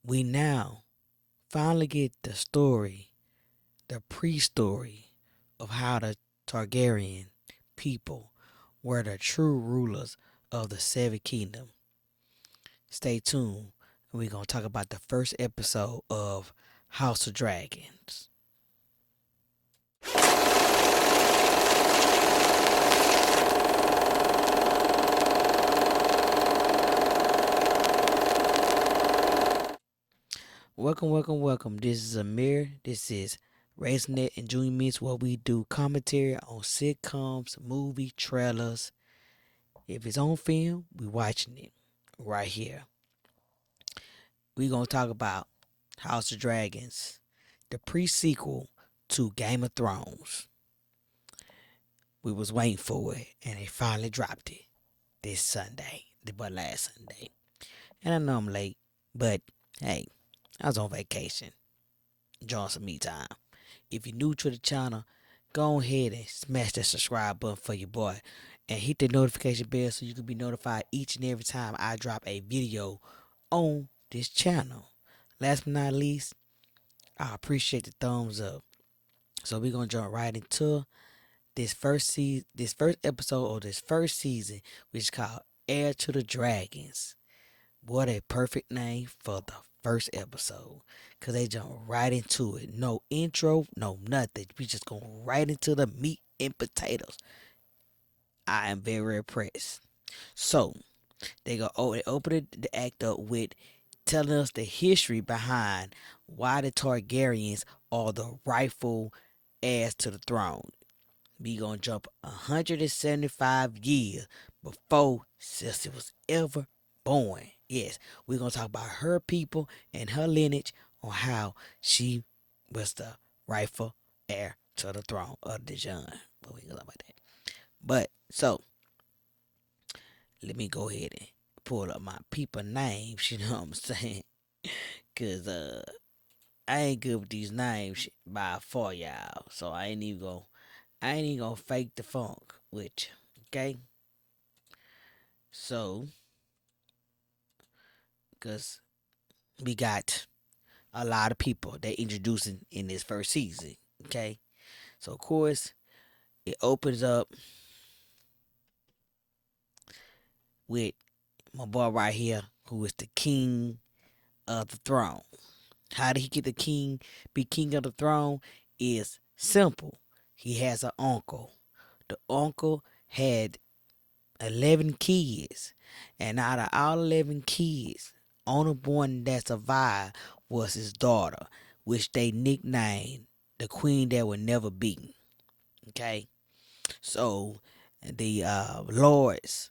we now finally get the story, the pre-story of how the Targaryen people were the true rulers of the Seven Kingdom. Stay tuned, and we're gonna talk about the first episode of House of Dragons. Welcome, welcome, welcome. This is Amir. This is Raisonette and Junior Meets, where we do commentary on sitcoms, movie trailers. If it's on film, we watching it right here. We gonna talk about House of Dragons, the pre-sequel to Game of Thrones. We was waiting for it, and they finally dropped it this Sunday, but last Sunday. And I know I'm late, but hey, I was on vacation, enjoying some me time. If you're new to the channel, go ahead and smash that subscribe button for your boy, and hit the notification bell so you can be notified each and every time I drop a video on this channel. Last but not least, I appreciate the thumbs up. So we're gonna jump right into this first episode of this first season, which is called Heir to the Dragons. What a perfect name for the first episode, cause they jump right into it. No intro, no nothing. We just go right into the meat and potatoes. I am very impressed. So they open the act up with telling us the history behind why the Targaryens are the rightful heirs to the throne. We gonna jump 175 years before Cersei was ever born. Yes, we're gonna talk about her people and her lineage on how she was the rightful heir to the throne of the John. But we gonna talk about that. But so let me go ahead and pull up my people names. You know what I'm saying? Cause I ain't good with these names by far, y'all. So I ain't even gonna fake the funk with you. Okay? So, cause we got a lot of people they introducing in this first season. Okay? So of course it opens up with my boy right here, who is the king of the throne. How did he get the king be king of the throne? Is simple. He has an uncle. The uncle had 11 kids. And out of all 11 kids, only one that survived was his daughter, which they nicknamed the queen that would never be. Okay? So the lords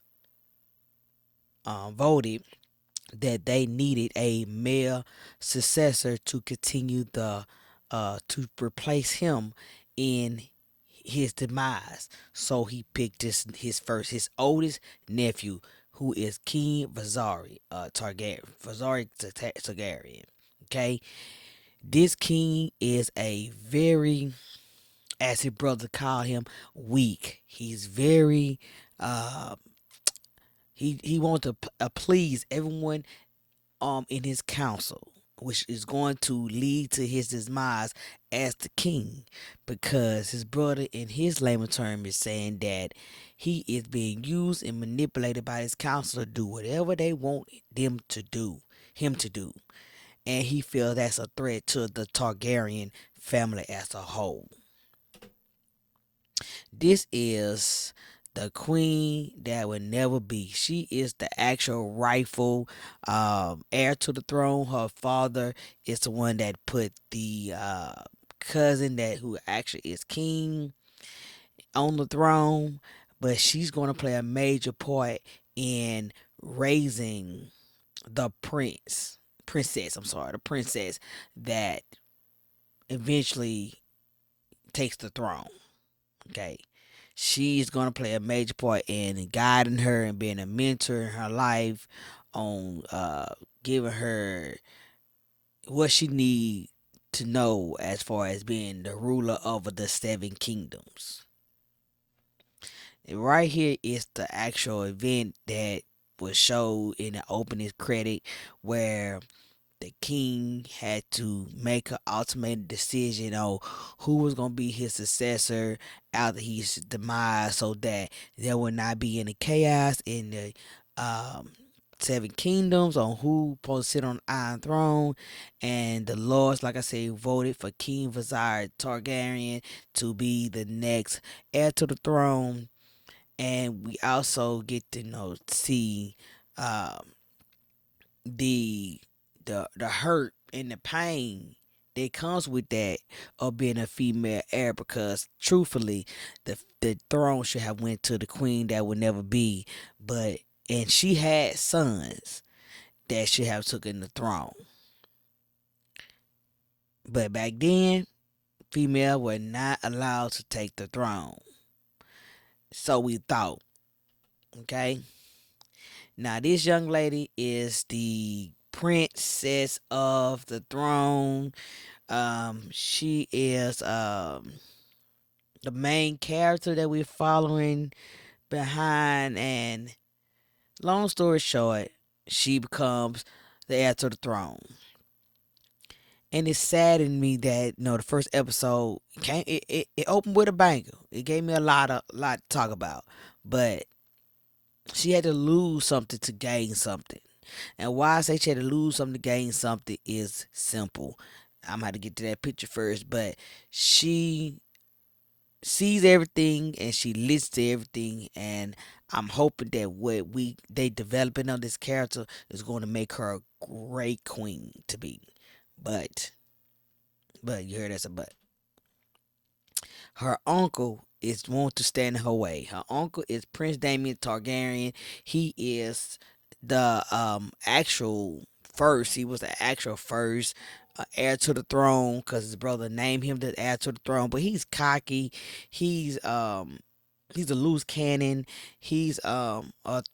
voted that they needed a male successor to continue the to replace him in his demise. So he picked his oldest nephew, who is King Targaryen. Okay, this king is a very, as his brother called him, weak. He's very uh he wants to please everyone in his council, which is going to lead to his demise as the king, because his brother, in his layman term, is saying that he is being used and manipulated by his council to do whatever they want him to do, and he feels that's a threat to the Targaryen family as a whole. This is the queen that would never be. She is the actual rightful heir to the throne. Her father is the one that put the cousin that who actually is king on the throne, but she's going to play a major part in raising the princess. I'm sorry, the princess that eventually takes the throne. Okay, she's gonna play a major part in guiding her and being a mentor in her life, on giving her what she need to know as far as being the ruler of the seven kingdoms. And right here is the actual event that was showed in the opening credit, where the king had to make an ultimate decision on who was going to be his successor after his demise, so that there would not be any chaos in the um, seven kingdoms on who supposed to sit on the Iron Throne. And the lords, like I said, voted for King Viserys Targaryen to be the next heir to the throne. And we also get to see um, the the hurt and the pain that comes with that of being a female heir, because truthfully the throne should have went to the queen that would never be, but and she had sons that should have taken the throne, but back then female were not allowed to take the throne, so we thought. Okay, now this young lady is the princess of the throne. She is the main character that we're following behind, and long story short, she becomes the heir to the throne. And it saddened me that the first episode came. It opened with a banger. It gave me a lot to talk about, but she had to lose something to gain something. And why I say she had to lose something to gain something is simple. I'm gonna have to get to that picture first, but she sees everything and she listens to everything, and I'm hoping that what we they developing on this character is going to make her a great queen to be. But you heard that's a but. Her uncle is want to stand in her way. Her uncle is Prince Daemon Targaryen. He is the actual first. He was the actual first heir to the throne because his brother named him the heir to the throne. But he's cocky. He's a loose cannon. He's a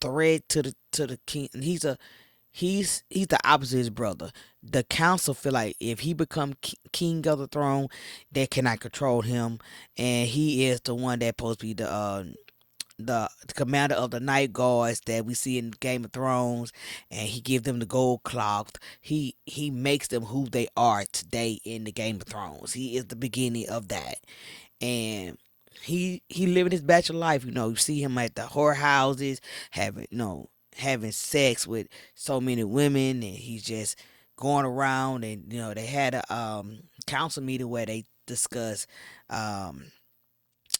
threat to the king. He's the opposite of his brother. The council feel like if he become king of the throne, they cannot control him, and he is the one that supposed to be the commander of the night guards that we see in Game of Thrones, and he gives them the gold cloth. He makes them who they are today in the Game of Thrones. He is the beginning of that, and he living his bachelor life. You see him at the whorehouses, having having sex with so many women, and he's just going around. And they had a council meeting where they discuss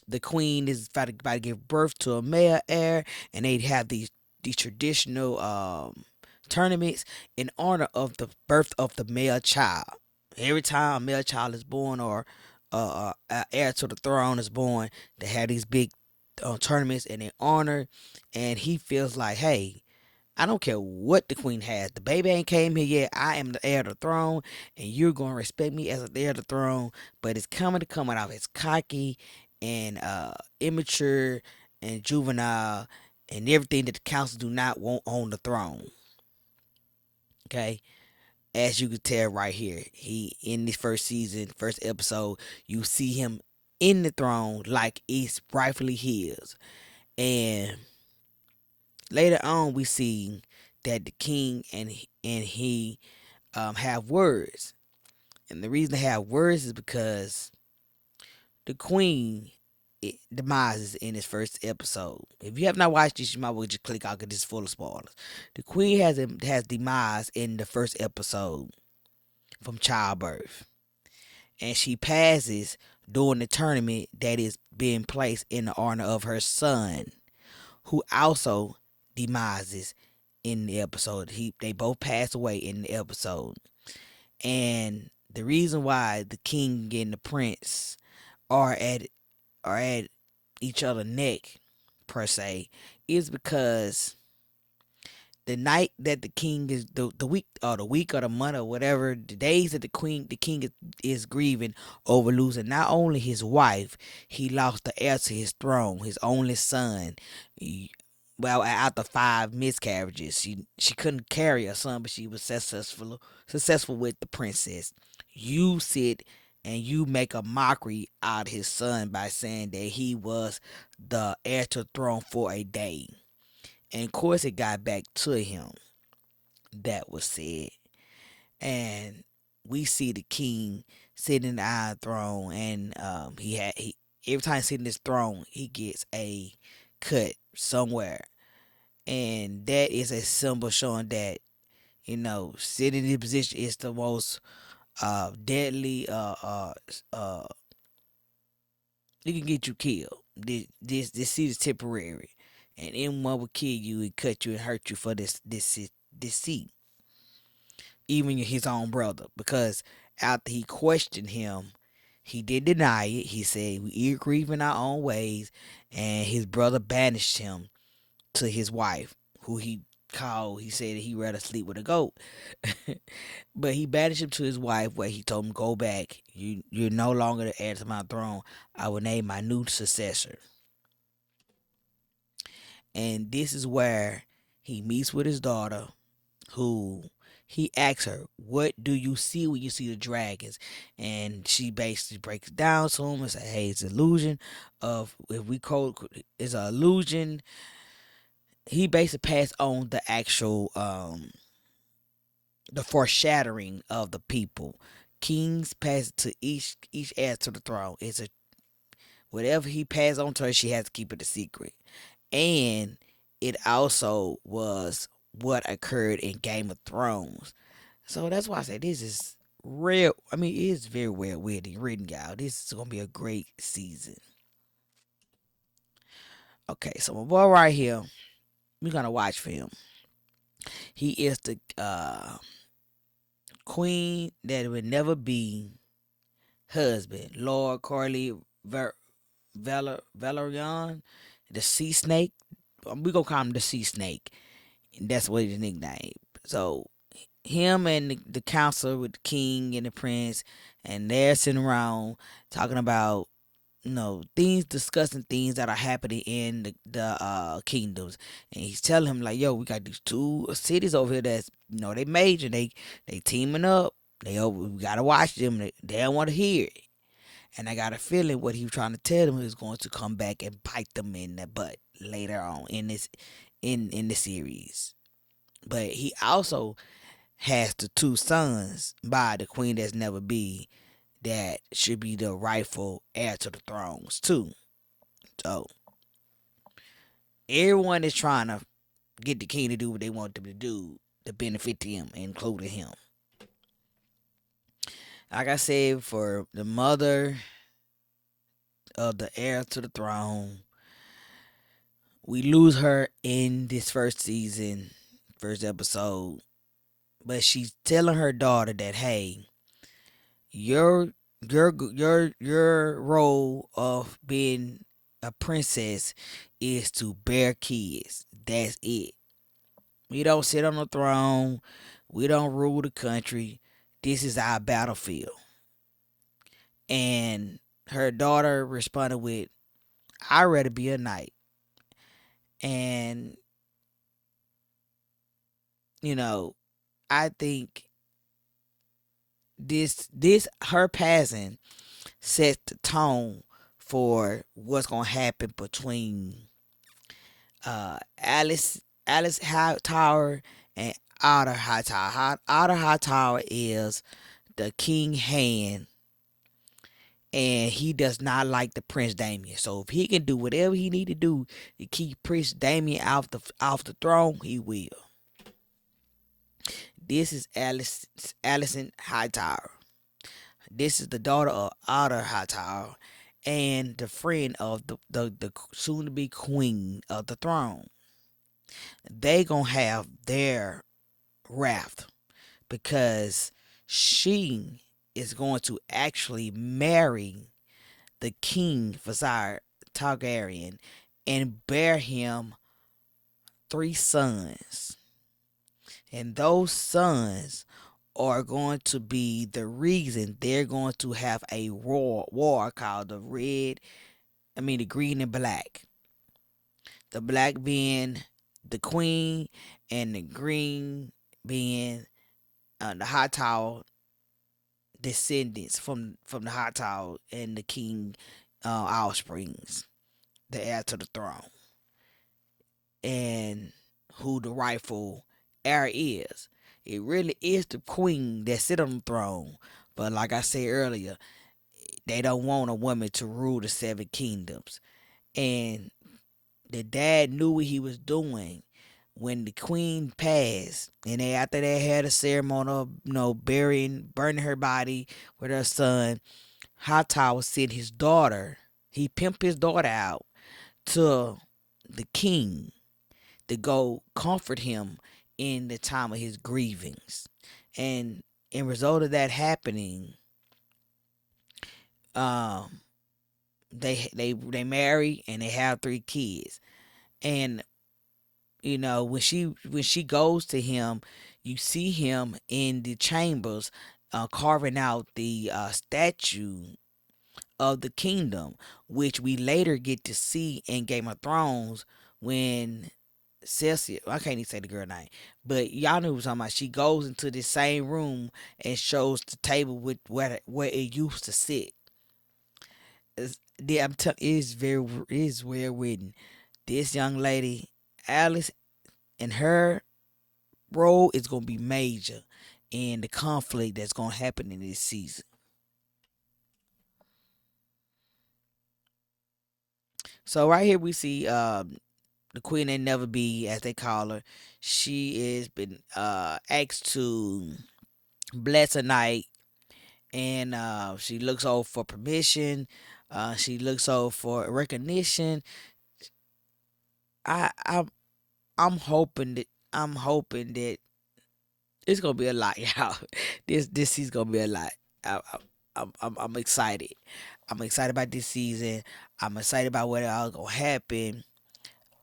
the queen is about to give birth to a male heir, and they'd have these traditional tournaments in honor of the birth of the male child. Every time a male child is born, or heir to the throne is born, they have these big tournaments in their honor. And he feels like, hey, I don't care what the queen has. The baby ain't came here yet. I am the heir to the throne, and you're gonna respect me as the heir to the throne. But it's coming out. It's cocky and immature and juvenile and everything that the council do not want on the throne. Okay, as you can tell right here, he in this first season, first episode, you see him in the throne like it's rightfully his, and later on we see that the king and he have words, and the reason they have words is because the queen demises in this first episode. If you have not watched this, you might well just click out because this is full of spoilers. The queen has demise in the first episode from childbirth, and she passes during the tournament that is being placed in the honor of her son, who also demises in the episode. They both pass away in the episode, and the reason why the king and the prince are at each other neck per se is because the night that the king is the week or the month or whatever, the days that the king is grieving over losing not only his wife, he lost the heir to his throne, his only son. Well, after 5 miscarriages, she couldn't carry a son, but she was successful with the princess. You sit and you make a mockery out of his son by saying that he was the heir to the throne for a day. And of course, it got back to him. That was said. and we see the king sitting in the iron throne, and he every time he's sitting in this throne, he gets a cut somewhere, and that is a symbol showing that sitting in this position is the most deadly. It can get you killed. This seat is temporary, and anyone will kill you and cut you and hurt you for this seat, even his own brother. Because after he questioned him, he did deny it. He said we grieve in our own ways, and his brother banished him to his wife, who he called. He said he'd rather sleep with a goat. But he banished him to his wife, where he told him, "Go back. You're no longer the heir to my throne. I will name my new successor." And this is where he meets with his daughter, who he asks her, "What do you see when you see the dragons?" And she basically breaks it down to him and says, "Hey, it's an illusion of if we code it's an illusion." He basically passed on the actual the foreshadowing of the people. Kings pass it to each heir to the throne. It's a whatever he passed on to her, she has to keep it a secret. And it also was what occurred in Game of Thrones. So that's why I say this is real. I mean, it is very well written, y'all. This is gonna be a great season. Okay, so my boy right here, we're gonna watch for him. He is the queen that would never be husband, Lord Corley Valerian, the sea snake. We gonna call him the sea snake. And that's what his nickname. So him and the counselor with the king and the prince, and they're sitting around talking about things, discussing things that are happening in the kingdoms. And he's telling him like, yo, we got these two cities over here that's they major, they teaming up. We gotta watch them. They don't want to hear it. And I got a feeling what he was trying to tell them is going to come back and bite them in the butt later on in this in the series. But he also has the two sons by the queen that's never be, that should be the rightful heir to the thrones too. So everyone is trying to get the king to do what they want them to do to benefit him, including him. Like I said, for the mother of the heir to the throne, we lose her in this first season, first episode. But she's telling her daughter that, hey, your your role of being a princess is to bear kids. That's it. We don't sit on the throne. We don't rule the country. This is our battlefield. And her daughter responded with, "I'd rather be a knight." And you know, I think this her passing sets the tone for what's gonna happen between Alice Hightower and Otter Hightower. Otter Hightower is the king hand, and he does not like the Prince Damien. So if he can do whatever he need to do to keep Prince Damien off the throne, he will. This is Allison Hightower. This is the daughter of Otter Hightower and the friend of the soon to be queen of the throne. They gonna have their wrath because she is going to actually marry the king Viserys Targaryen and bear him three sons. And those sons are going to be the reason they're going to have a war called the green and black. The black being the queen, and the green being the Hightower descendants from the Hightower and the king offsprings, the heir to the throne, and who the rightful heir is. it really is the queen that sit on the throne. But like I said earlier, they don't want a woman to rule the seven kingdoms. And the dad knew what he was doing when the queen passed, and after they had a ceremony of burning her body with her son. Hightower sent his daughter. He pimped his daughter out to the king to go comfort him in the time of his grievings. And in result of that happening, um, they marry and they have three kids. And when she goes to him, you see him in the chambers, carving out the statue of the kingdom, which we later get to see in Game of Thrones when Cersei, I can't even say the girl name, but y'all know what I'm talking about. She goes into the same room and shows the table with where it used to sit. I'm telling, it is well written. This young lady, Alice, and her role is gonna be major in the conflict that's gonna happen in this season. So right here we see the queen ain't never be, as they call her. She has been asked to bless a night, and she looks over for permission. She looks over for recognition. I I'm I'm hoping that it's gonna be a lot, y'all. This season's gonna be a lot. I, I, I'm excited. I'm excited about this season. I'm excited about what all gonna happen.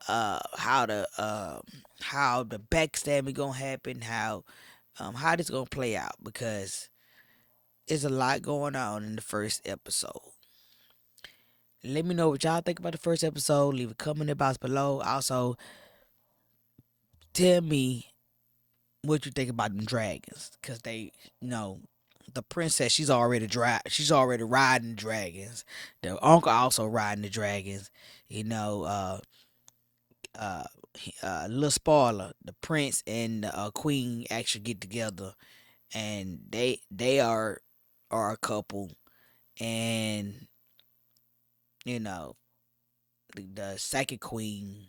How the backstabbing gonna happen, how this gonna play out, because there's a lot going on in the first episode. Let me know what y'all think about the first episode. Leave a comment in the box below. Also, tell me what you think about them dragons, cause the princess, she's already riding dragons. The uncle also riding the dragons. You know, uh, little spoiler: the prince and the queen actually get together, and they are a couple. And you know, the second queen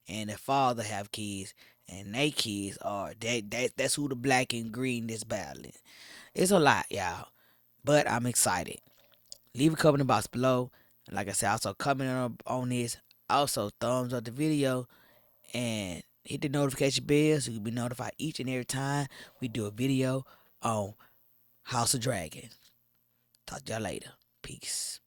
and the father have kids, and they kids are that's who the black and green is battling. It's a lot, y'all, but I'm excited. Leave a comment in the box below. Like I said, also comment on this. Also, thumbs up the video and hit the notification bell so you'll be notified each and every time we do a video on House of Dragon. Talk to y'all later. Peace.